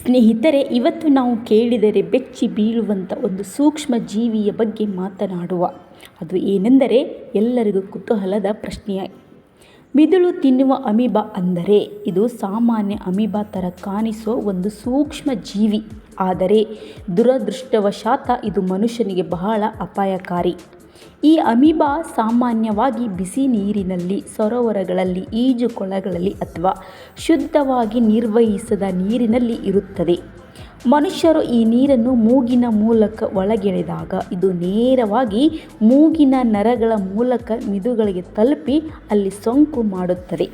ಸ್ನೇಹಿತರೆ, ಇವತ್ತು ನಾವು ಕೇಳಿದರೆ ಬೆಚ್ಚಿ ಬೀಳುವಂಥ ಒಂದು ಸೂಕ್ಷ್ಮ ಜೀವಿಯ ಬಗ್ಗೆ ಮಾತನಾಡುವ. ಅದು ಏನೆಂದರೆ ಎಲ್ಲರಿಗೂ ಕುತೂಹಲದ ಪ್ರಶ್ನೆಯ ಮಿದುಳು ತಿನ್ನುವ ಅಮೀಬಾ. ಅಂದರೆ ಇದು ಸಾಮಾನ್ಯ ಅಮೀಬಾ ಥರ ಕಾಣಿಸುವ ಒಂದು ಸೂಕ್ಷ್ಮ ಜೀವಿ. ಆದರೆ ದುರದೃಷ್ಟವಶಾತ್ ಇದು ಮನುಷ್ಯನಿಗೆ ಬಹಳ ಅಪಾಯಕಾರಿ. ಈ ಅಮೀಬಾ ಸಾಮಾನ್ಯವಾಗಿ ಬಿಸಿ ನೀರಿನಲ್ಲಿ, ಸರೋವರಗಳಲ್ಲಿ, ಈಜುಕೊಳಗಳಲ್ಲಿ ಅಥವಾ ಶುದ್ಧವಾಗಿ ನಿರ್ವಹಿಸದ ನೀರಿನಲ್ಲಿ ಇರುತ್ತದೆ. ಮನುಷ್ಯರು ಈ ನೀರನ್ನು ಮೂಗಿನ ಮೂಲಕ ಒಳಗೆಳೆದಾಗ ಇದು ನೇರವಾಗಿ ಮೂಗಿನ ನರಗಳ ಮೂಲಕ ಮಿದುಗಳಿಗೆ ತಲುಪಿ ಅಲ್ಲಿ ಸೋಂಕು ಮಾಡುತ್ತದೆ.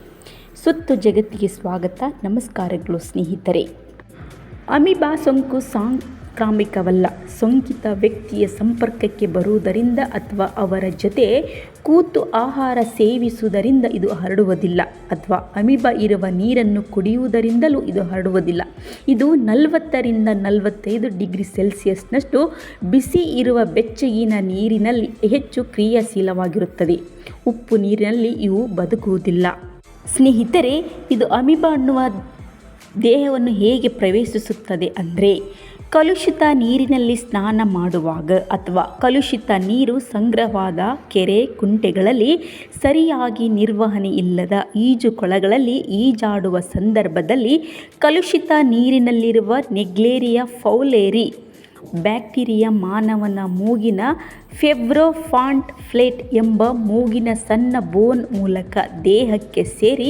ಸುತ್ತು ಜಗತ್ತಿಗೆ ಸ್ವಾಗತ. ನಮಸ್ಕಾರಗಳು ಸ್ನೇಹಿತರೆ. ಅಮೀಬಾ ಸೋಂಕು ಸಾಂಕ್ರಾಮಿಕವಲ್ಲ. ಸೋಂಕಿತ ವ್ಯಕ್ತಿಯ ಸಂಪರ್ಕಕ್ಕೆ ಬರುವುದರಿಂದ ಅಥವಾ ಅವರ ಜೊತೆ ಕೂತು ಆಹಾರ ಸೇವಿಸುವುದರಿಂದ ಇದು ಹರಡುವುದಿಲ್ಲ, ಅಥವಾ ಅಮೀಬಾ ಇರುವ ನೀರನ್ನು ಕುಡಿಯುವುದರಿಂದಲೂ ಇದು ಹರಡುವುದಿಲ್ಲ. ಇದು 40ರಿಂದ 45 ಡಿಗ್ರಿ ಸೆಲ್ಸಿಯಸ್ನಷ್ಟು ಬಿಸಿ ಇರುವ ಬೆಚ್ಚಗಿನ ನೀರಿನಲ್ಲಿ ಹೆಚ್ಚು ಕ್ರಿಯಾಶೀಲವಾಗಿರುತ್ತದೆ. ಉಪ್ಪು ನೀರಿನಲ್ಲಿ ಇವು ಬದುಕುವುದಿಲ್ಲ. ಸ್ನೇಹಿತರೆ, ಇದು ಅಮೀಬಾ ಅನ್ನುವ ದೇಹವನ್ನು ಹೇಗೆ ಪ್ರವೇಶಿಸುತ್ತದೆ ಅಂದರೆ, ಕಲುಷಿತ ನೀರಿನಲ್ಲಿ ಸ್ನಾನ ಮಾಡುವಾಗ ಅಥವಾ ಕಲುಷಿತ ನೀರು ಸಂಗ್ರಹವಾದ ಕೆರೆ, ಕುಂಟೆಗಳಲ್ಲಿ, ಸರಿಯಾಗಿ ನಿರ್ವಹಣೆ ಇಲ್ಲದ ಈಜುಕೊಳಗಳಲ್ಲಿ ಈಜಾಡುವ ಸಂದರ್ಭದಲ್ಲಿ ಕಲುಷಿತ ನೀರಿನಲ್ಲಿರುವ ನೆಗ್ಲೇರಿಯಾ ಫೌಲೇರಿ ಬ್ಯಾಕ್ಟೀರಿಯಾ ಮಾನವನ ಮೂಗಿನ ಫೆಬ್ರೋಫಾಂಟ್ ಪ್ಲೇಟ್ ಎಂಬ ಮೂಗಿನ ಸಣ್ಣ ಬೋನ್ ಮೂಲಕ ದೇಹಕ್ಕೆ ಸೇರಿ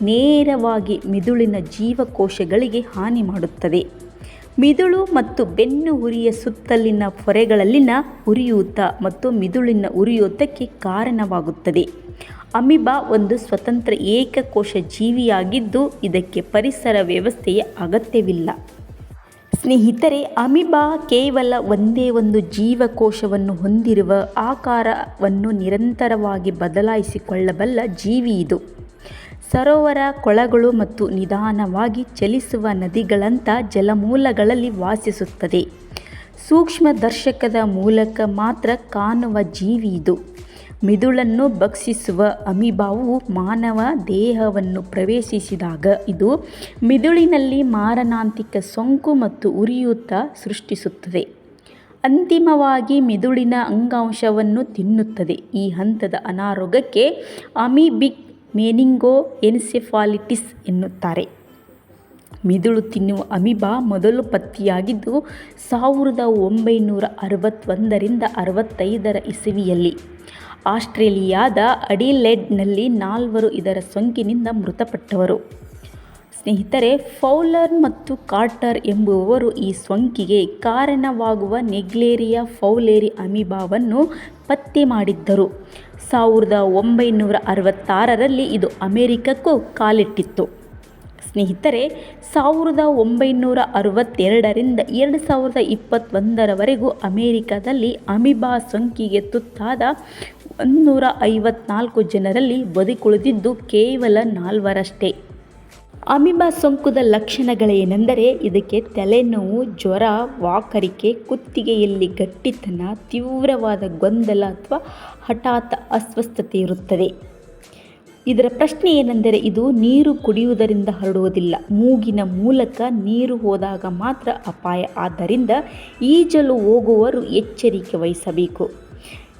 ನೇರವಾಗಿ ಮಿದುಳಿನ ಜೀವಕೋಶಗಳಿಗೆ ಹಾನಿ ಮಾಡುತ್ತದೆ. ಮಿದುಳು ಮತ್ತು ಬೆನ್ನು ಹುರಿಯ ಸುತ್ತಲಿನ ಪೊರೆಗಳಲ್ಲಿನ ಉರಿಯೂತ ಮತ್ತು ಮಿದುಳಿನ ಉರಿಯೂತಕ್ಕೆ ಕಾರಣವಾಗುತ್ತದೆ. ಅಮೀಬಾ ಒಂದು ಸ್ವತಂತ್ರ ಏಕಕೋಶ ಜೀವಿಯಾಗಿದ್ದು ಇದಕ್ಕೆ ಪರಿಸರ ವ್ಯವಸ್ಥೆಯ ಅಗತ್ಯವಿಲ್ಲ. ಸ್ನೇಹಿತರೆ, ಅಮೀಬಾ ಕೇವಲ ಒಂದೇ ಒಂದು ಜೀವಕೋಶವನ್ನು ಹೊಂದಿರುವ ಆಕಾರವನ್ನು ನಿರಂತರವಾಗಿ ಬದಲಾಯಿಸಿಕೊಳ್ಳಬಲ್ಲ ಜೀವಿ ಇದು. ಸರೋವರ, ಕೊಳಗಳು ಮತ್ತು ನಿಧಾನವಾಗಿ ಚಲಿಸುವ ನದಿಗಳಂಥ ಜಲಮೂಲಗಳಲ್ಲಿ ವಾಸಿಸುತ್ತದೆ. ಸೂಕ್ಷ್ಮದರ್ಶಕದ ಮೂಲಕ ಮಾತ್ರ ಕಾಣುವ ಜೀವಿ ಇದು. ಮಿದುಳನ್ನು ಭಕ್ಷಿಸುವ ಅಮೀಬಾವು ಮಾನವ ದೇಹವನ್ನು ಪ್ರವೇಶಿಸಿದಾಗ ಇದು ಮಿದುಳಿನಲ್ಲಿ ಮಾರಣಾಂತಿಕ ಸೋಂಕು ಮತ್ತು ಉರಿಯೂತ ಸೃಷ್ಟಿಸುತ್ತದೆ. ಅಂತಿಮವಾಗಿ ಮಿದುಳಿನ ಅಂಗಾಂಶವನ್ನು ತಿನ್ನುತ್ತದೆ. ಈ ಹಂತದ ಅನಾರೋಗ್ಯಕ್ಕೆ ಅಮೀಬಿಕ್ ಮೆನಿಂಗೋಎನ್ಸೆಫಾಲಿಟಿಸ್ ಎನ್ನುತ್ತಾರೆ. ಮಿದುಳು ತಿನ್ನುವ ಅಮೀಬಾ ಮೊದಲು ಪತ್ತೆಯಾಗಿದ್ದು 1961ರಿಂದ 65ರ ಇಸವಿಯಲ್ಲಿ. ಆಸ್ಟ್ರೇಲಿಯಾದ ಅಡಿಲೇಡ್ನಲ್ಲಿ 4 ಇದರ ಸೋಂಕಿನಿಂದ ಮೃತಪಟ್ಟವರು. ಸ್ನೇಹಿತರೆ, ಫೌಲರ್ ಮತ್ತು ಕಾರ್ಟರ್ ಎಂಬುವವರು ಈ ಸೋಂಕಿಗೆ ಕಾರಣವಾಗುವ ನೆಗ್ಲೇರಿಯಾ ಫೌಲೇರಿ ಅಮೀಬಾವನ್ನು ಪತ್ತೆ ಮಾಡಿದ್ದರು. 1966ರಲ್ಲಿ ಇದು ಅಮೆರಿಕಕ್ಕೂ ಕಾಲಿಟ್ಟಿತ್ತು. ಸ್ನೇಹಿತರೆ, 1962ರಿಂದ 2021ರವರೆಗೂ ಅಮೆರಿಕದಲ್ಲಿ ಅಮೀಬಾ ಸೋಂಕಿಗೆ ತುತ್ತಾದ 154 ಜನರಲ್ಲಿ ಬದುಕುಳಿದಿದ್ದು ಕೇವಲ 4ರಷ್ಟೇ. ಅಮೀಬಾ ಸೋಂಕುದ ಲಕ್ಷಣಗಳೇನೆಂದರೆ, ಇದಕ್ಕೆ ತಲೆನೋವು, ಜ್ವರ, ವಾಕರಿಕೆ, ಕುತ್ತಿಗೆಯಲ್ಲಿ ಗಟ್ಟಿತನ, ತೀವ್ರವಾದ ಗೊಂದಲ ಅಥವಾ ಹಠಾತ್ ಅಸ್ವಸ್ಥತೆ ಇರುತ್ತದೆ. ಇದರ ಪ್ರಶ್ನೆ ಏನೆಂದರೆ, ಇದು ನೀರು ಕುಡಿಯುವುದರಿಂದ ಹರಡುವುದಿಲ್ಲ. ಮೂಗಿನ ಮೂಲಕ ನೀರು ಹೋದಾಗ ಮಾತ್ರ ಅಪಾಯ. ಆದ್ದರಿಂದ ಈಜಲು ಹೋಗುವವರು ಎಚ್ಚರಿಕೆ ವಹಿಸಬೇಕು.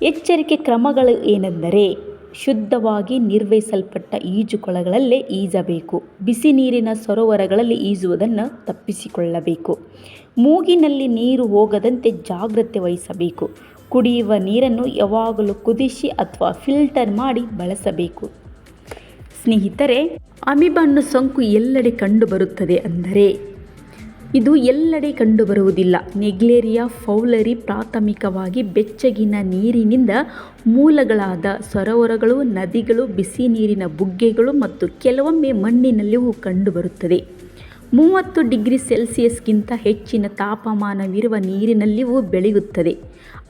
ಎಚ್ಚರಿಕೆ ಕ್ರಮಗಳು ಏನೆಂದರೆ, ಶುದ್ಧವಾಗಿ ನಿರ್ವಹಿಸಲ್ಪಟ್ಟ ಈಜುಕೊಳಗಳಲ್ಲೇ ಈಜಬೇಕು. ಬಿಸಿ ನೀರಿನ ಸರೋವರಗಳಲ್ಲಿ ಈಜುವುದನ್ನು ತಪ್ಪಿಸಿಕೊಳ್ಳಬೇಕು. ಮೂಗಿನಲ್ಲಿ ನೀರು ಹೋಗದಂತೆ ಜಾಗ್ರತೆ ವಹಿಸಬೇಕು. ಕುಡಿಯುವ ನೀರನ್ನು ಯಾವಾಗಲೂ ಕುದಿಸಿ ಅಥವಾ ಫಿಲ್ಟರ್ ಮಾಡಿ ಬಳಸಬೇಕು. ಸ್ನೇಹಿತರೆ, ಅಮೀಬಾ ಅನ್ನೋ ಸೋಂಕು ಎಲ್ಲೆಡೆ ಕಂಡುಬರುತ್ತದೆ ಅಂದರೆ, ಇದು ಎಲ್ಲೆಡೆ ಕಂಡುಬರುವುದಿಲ್ಲ. ನೆಗ್ಲೇರಿಯಾ ಫೌಲೇರಿ ಪ್ರಾಥಮಿಕವಾಗಿ ಬೆಚ್ಚಗಿನ ನೀರಿನಿಂದ ಮೂಲಗಳಾದ ಸರೋವರಗಳು, ನದಿಗಳು, ಬಿಸಿ ನೀರಿನ ಬುಗ್ಗೆಗಳು ಮತ್ತು ಕೆಲವೊಮ್ಮೆ ಮಣ್ಣಿನಲ್ಲಿಯೂ ಕಂಡುಬರುತ್ತದೆ. 30 ಡಿಗ್ರಿ ಸೆಲ್ಸಿಯಸ್ಗಿಂತ ಹೆಚ್ಚಿನ ತಾಪಮಾನವಿರುವ ನೀರಿನಲ್ಲಿಯೂ ಬೆಳೆಯುತ್ತದೆ.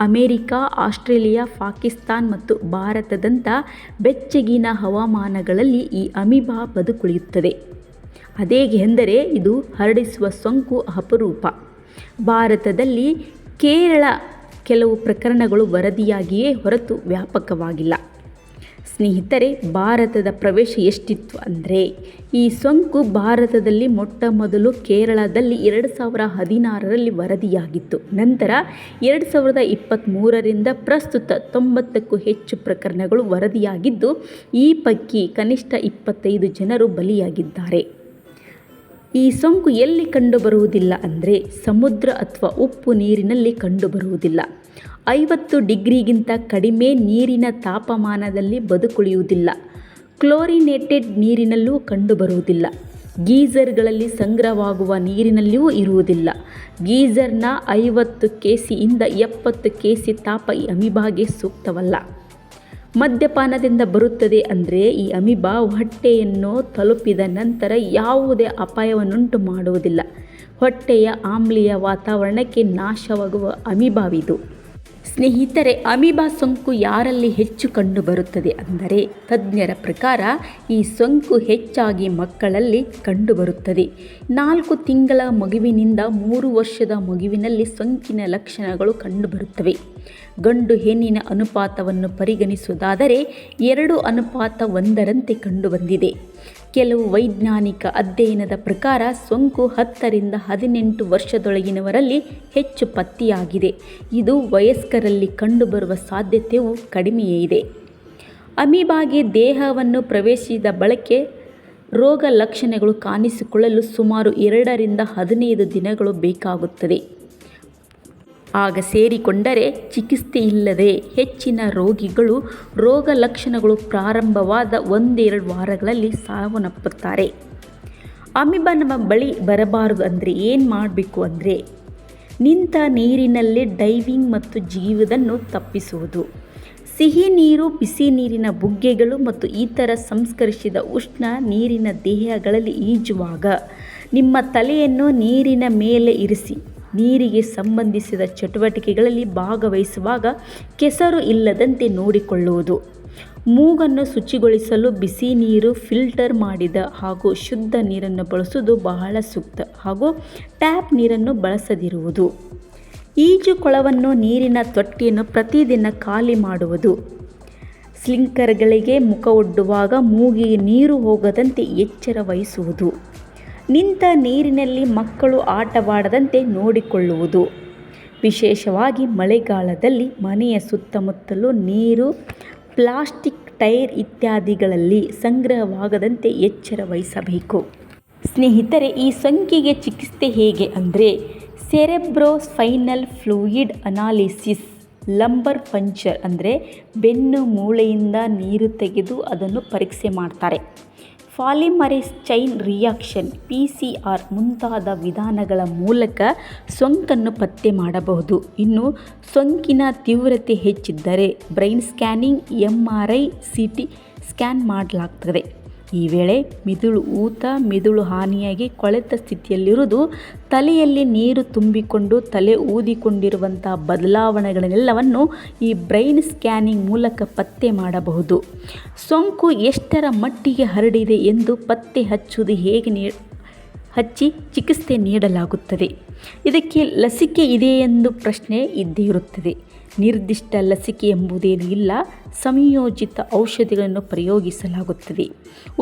ಅಮೆರಿಕ, ಆಸ್ಟ್ರೇಲಿಯಾ, ಪಾಕಿಸ್ತಾನ ಮತ್ತು ಭಾರತದಂಥ ಬೆಚ್ಚಗಿನ ಹವಾಮಾನಗಳಲ್ಲಿ ಈ ಅಮೀಬಾ ಬದುಕುಳಿಯುತ್ತದೆ. ಅದೇಗೆ ಎಂದರೆ, ಇದು ಹರಡಿಸುವ ಸೋಂಕು ಅಪರೂಪ. ಭಾರತದಲ್ಲಿ ಕೇವಲ ಕೆಲವು ಪ್ರಕರಣಗಳು ವರದಿಯಾಗಿಯೇ ಹೊರತು ವ್ಯಾಪಕವಾಗಿಲ್ಲ. ಸ್ನೇಹಿತರೆ, ಭಾರತದ ಪ್ರವೇಶ ಎಷ್ಟಿತ್ತು ಅಂದರೆ ಈ ಸೋಂಕು ಭಾರತದಲ್ಲಿ ಮೊಟ್ಟ ಮೊದಲು ಕೇರಳದಲ್ಲಿ 2016ರಲ್ಲಿ ವರದಿಯಾಗಿತ್ತು. ನಂತರ 2023ರಿಂದ ಪ್ರಸ್ತುತ 90ಕ್ಕೂ ಹೆಚ್ಚು ಪ್ರಕರಣಗಳು ವರದಿಯಾಗಿದ್ದು, ಈ ಪೈಕಿ ಕನಿಷ್ಠ 25 ಜನರು ಬಲಿಯಾಗಿದ್ದಾರೆ. ಈ ಸೋಂಕು ಎಲ್ಲಿ ಕಂಡುಬರುವುದಿಲ್ಲ ಅಂದರೆ ಸಮುದ್ರ ಅಥವಾ ಉಪ್ಪು ನೀರಿನಲ್ಲಿ ಕಂಡುಬರುವುದಿಲ್ಲ. 50 ಡಿಗ್ರಿಗಿಂತ ಕಡಿಮೆ ನೀರಿನ ತಾಪಮಾನದಲ್ಲಿ ಬದುಕುಳಿಯುವುದಿಲ್ಲ. ಕ್ಲೋರಿನೇಟೆಡ್ ನೀರಿನಲ್ಲೂ ಕಂಡುಬರುವುದಿಲ್ಲ. ಗೀಜರ್ಗಳಲ್ಲಿ ಸಂಗ್ರಹವಾಗುವ ನೀರಿನಲ್ಲಿಯೂ ಇರುವುದಿಲ್ಲ. ಗೀಜರ್ನ 50 ಕೆಸಿಯಿಂದ 70 ಕೆಸಿ ತಾಪ ಈ ಅಮೀಬಾಗೆ ಸೂಕ್ತವಲ್ಲ. ಮದ್ಯಪಾನದಿಂದ ಬರುತ್ತದೆ ಅಂದರೆ ಈ ಅಮೀಬಾ ಹೊಟ್ಟೆಯನ್ನು ತಲುಪಿದ ನಂತರ ಯಾವುದೇ ಅಪಾಯವನ್ನುಂಟು ಮಾಡುವುದಿಲ್ಲ. ಹೊಟ್ಟೆಯ ಆಮ್ಲೀಯ ವಾತಾವರಣಕ್ಕೆ ನಾಶವಾಗುವ ಅಮೀಬಾವಿದು. ಸ್ನೇಹಿತರೆ, ಅಮೀಬಾ ಸೋಂಕು ಯಾರಲ್ಲಿ ಹೆಚ್ಚು ಕಂಡುಬರುತ್ತದೆ ಅಂದರೆ ತಜ್ಞರ ಪ್ರಕಾರ ಈ ಸೋಂಕು ಹೆಚ್ಚಾಗಿ ಮಕ್ಕಳಲ್ಲಿ ಕಂಡುಬರುತ್ತದೆ. 4 ತಿಂಗಳ ಮಗುವಿನಿಂದ 3 ವರ್ಷದ ಮಗುವಿನಲ್ಲಿ ಸೋಂಕಿನ ಲಕ್ಷಣಗಳು ಕಂಡುಬರುತ್ತವೆ. ಗಂಡು ಹೆಣ್ಣಿನ ಅನುಪಾತವನ್ನು ಪರಿಗಣಿಸುವುದಾದರೆ 2:1 ಕಂಡುಬಂದಿದೆ. ಕೆಲವು ವೈಜ್ಞಾನಿಕ ಅಧ್ಯಯನದ ಪ್ರಕಾರ ಸೋಂಕು 10ರಿಂದ 18 ವರ್ಷದೊಳಗಿನವರಲ್ಲಿ ಹೆಚ್ಚು ಪತ್ತೆಯಾಗಿದೆ. ಇದು ವಯಸ್ಕರಲ್ಲಿ ಕಂಡುಬರುವ ಸಾಧ್ಯತೆಯೂ ಕಡಿಮೆಯೇ ಇದೆ. ಅಮೀಬಾಗೆ ದೇಹವನ್ನು ಪ್ರವೇಶಿಸಿದ ಬಳಿಕ ರೋಗ ಲಕ್ಷಣಗಳು ಕಾಣಿಸಿಕೊಳ್ಳಲು ಸುಮಾರು 2ರಿಂದ 15 ದಿನಗಳು ಬೇಕಾಗುತ್ತದೆ. ಆಗ ಸೇರಿಕೊಂಡರೆ ಚಿಕಿತ್ಸೆ ಇಲ್ಲದೆ ಹೆಚ್ಚಿನ ರೋಗಿಗಳು ರೋಗ ಲಕ್ಷಣಗಳು ಪ್ರಾರಂಭವಾದ 1-2 ವಾರಗಳಲ್ಲಿ ಸಾವನ್ನಪ್ಪುತ್ತಾರೆ. ಅಮೀಬಾ ನಮ್ಮ ಬಳಿ ಬರಬಾರದು ಅಂದರೆ ಏನು ಮಾಡಬೇಕು ಅಂದರೆ ನಿಂತ ನೀರಿನಲ್ಲಿ ಡೈವಿಂಗ್ ಮತ್ತು ಜಿಗಿಯುವುದನ್ನು ತಪ್ಪಿಸುವುದು. ಸಿಹಿ ನೀರು, ಬಿಸಿ ನೀರಿನ ಬುಗ್ಗೆಗಳು ಮತ್ತು ಇತರ ಸಂಸ್ಕರಿಸಿದ ಉಷ್ಣ ನೀರಿನ ದೇಹಗಳಲ್ಲಿ ಈಜುವಾಗ ನಿಮ್ಮ ತಲೆಯನ್ನು ನೀರಿನ ಮೇಲೆ ಇರಿಸಿ. ನೀರಿಗೆ ಸಂಬಂಧಿಸಿದ ಚಟುವಟಿಕೆಗಳಲ್ಲಿ ಭಾಗವಹಿಸುವಾಗ ಕೆಸರು ಇಲ್ಲದಂತೆ ನೋಡಿಕೊಳ್ಳುವುದು. ಮೂಗನ್ನು ಶುಚಿಗೊಳಿಸಲು ಬಿಸಿ ನೀರು, ಫಿಲ್ಟರ್ ಮಾಡಿದ ಹಾಗೂ ಶುದ್ಧ ನೀರನ್ನು ಬಳಸುವುದು ಬಹಳ ಸೂಕ್ತ ಹಾಗೂ ಟ್ಯಾಪ್ ನೀರನ್ನು ಬಳಸದಿರುವುದು. ಈಜುಕೊಳವನ್ನು, ನೀರಿನ ತೊಟ್ಟಿಯನ್ನು ಪ್ರತಿದಿನ ಖಾಲಿ ಮಾಡುವುದು. ಸ್ಲಿಂಕರ್ಗಳಿಗೆ ಮುಖವೊಡ್ಡುವಾಗ ಮೂಗಿಗೆ ನೀರು ಹೋಗದಂತೆ ಎಚ್ಚರ ವಹಿಸುವುದು. ನಿಂತ ನೀರಿನಲ್ಲಿ ಮಕ್ಕಳು ಆಟವಾಡದಂತೆ ನೋಡಿಕೊಳ್ಳುವುದು. ವಿಶೇಷವಾಗಿ ಮಳೆಗಾಲದಲ್ಲಿ ಮನೆಯ ಸುತ್ತಮುತ್ತಲು ನೀರು, ಪ್ಲಾಸ್ಟಿಕ್, ಟೈರ್ ಇತ್ಯಾದಿಗಳಲ್ಲಿ ಸಂಗ್ರಹವಾಗದಂತೆ ಎಚ್ಚರ ವಹಿಸಬೇಕು. ಸ್ನೇಹಿತರೆ, ಈ ಸೋಂಕಿಗೆ ಚಿಕಿತ್ಸೆ ಹೇಗೆ ಅಂದರೆ cerebrospinal fluid analysis, lumbar puncture ಅಂದರೆ ಬೆನ್ನು ಮೂಳೆಯಿಂದ ನೀರು ತೆಗೆದು ಅದನ್ನು ಪರೀಕ್ಷೆ ಮಾಡ್ತಾರೆ. ಪಾಲಿಮರೇಸ್ ಚೈನ್ ರಿಯಾಕ್ಷನ್ (PCR) ಮುಂತಾದ ವಿಧಾನಗಳ ಮೂಲಕ ಸೋಂಕನ್ನು ಪತ್ತೆ ಮಾಡಬಹುದು. ಇನ್ನು ಸೋಂಕಿನ ತೀವ್ರತೆ ಹೆಚ್ಚಿದ್ದರೆ brain scanning, MRI, CT scan ಮಾಡಲಾಗ್ತದೆ. ಈ ವೇಳೆ ಮಿದುಳು ಊತ, ಮಿದುಳು ಹಾನಿಯಾಗಿ ಕೊಳೆತ ಸ್ಥಿತಿಯಲ್ಲಿರುವುದು, ತಲೆಯಲ್ಲಿ ನೀರು ತುಂಬಿಕೊಂಡು ತಲೆ ಊದಿಕೊಂಡಿರುವಂಥ ಬದಲಾವಣೆಗಳನ್ನೆಲ್ಲವನ್ನು ಈ ಬ್ರೈನ್ ಸ್ಕ್ಯಾನಿಂಗ್ ಮೂಲಕ ಪತ್ತೆ ಮಾಡಬಹುದು. ಸೋಂಕು ಎಷ್ಟರ ಮಟ್ಟಿಗೆ ಹರಡಿದೆ ಎಂದು ಪತ್ತೆ ಹಚ್ಚುವುದು ಹೇಗೆ ಹಚ್ಚಿ ಚಿಕಿತ್ಸೆ ನೀಡಲಾಗುತ್ತದೆ. ಇದಕ್ಕೆ ಲಸಿಕೆ ಇದೆಯೆಂದು ಪ್ರಶ್ನೆ ಇದ್ದೇ ಇರುತ್ತದೆ. ನಿರ್ದಿಷ್ಟ ಲಸಿಕೆ ಎಂಬುದೇನೂ ಇಲ್ಲ. ಸಂಯೋಜಿತ ಔಷಧಿಗಳನ್ನು ಪ್ರಯೋಗಿಸಲಾಗುತ್ತದೆ.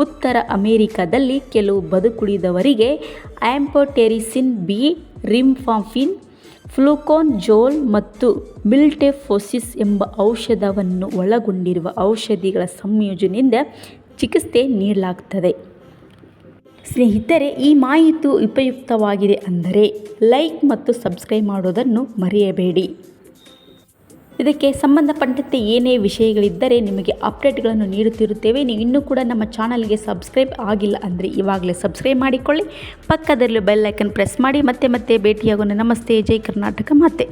ಉತ್ತರ ಅಮೆರಿಕದಲ್ಲಿ ಕೆಲವು ಬದುಕುಳಿದವರಿಗೆ ಆಂಫೊಟೆರಿಸಿನ್ B, ರಿಫಾಂಪಿನ್, ಫ್ಲೂಕೋನಜೋಲ್ ಮತ್ತು ಮಿಲ್ಟೆಫೋಸಿಸ್ ಎಂಬ ಔಷಧವನ್ನು ಒಳಗೊಂಡಿರುವ ಔಷಧಿಗಳ ಸಂಯೋಜನೆಯಿಂದ ಚಿಕಿತ್ಸೆ ನೀಡಲಾಗುತ್ತದೆ. ಸ್ನೇಹಿತರೆ, ಈ ಮಾಹಿತಿ ಉಪಯುಕ್ತವಾಗಿದೆ ಅಂದರೆ ಲೈಕ್ ಮತ್ತು ಸಬ್ಸ್ಕ್ರೈಬ್ ಮಾಡೋದನ್ನು ಮರೆಯಬೇಡಿ. ಇದಕ್ಕೆ ಸಂಬಂಧಪಟ್ಟಂತೆ ಏನೇ ವಿಷಯಗಳಿದ್ದರೆ ನಿಮಗೆ ಅಪ್ಡೇಟ್ಗಳನ್ನು ನೀಡುತ್ತಿರುತ್ತೇವೆ. ನೀವು ಇನ್ನೂ ಕೂಡ ನಮ್ಮ ಚಾನಲ್ಗೆ ಸಬ್ಸ್ಕ್ರೈಬ್ ಆಗಿಲ್ಲ ಅಂದರೆ ಇವಾಗಲೇ ಸಬ್ಸ್ಕ್ರೈಬ್ ಮಾಡಿಕೊಳ್ಳಿ. ಪಕ್ಕದಲ್ಲೂ ಬೆಲ್ ಐಕನ್ ಪ್ರೆಸ್ ಮಾಡಿ. ಮತ್ತೆ ಭೇಟಿಯಾಗೋಣ. ನಮಸ್ತೆ. ಜೈ ಕರ್ನಾಟಕ ಮಾತೆ.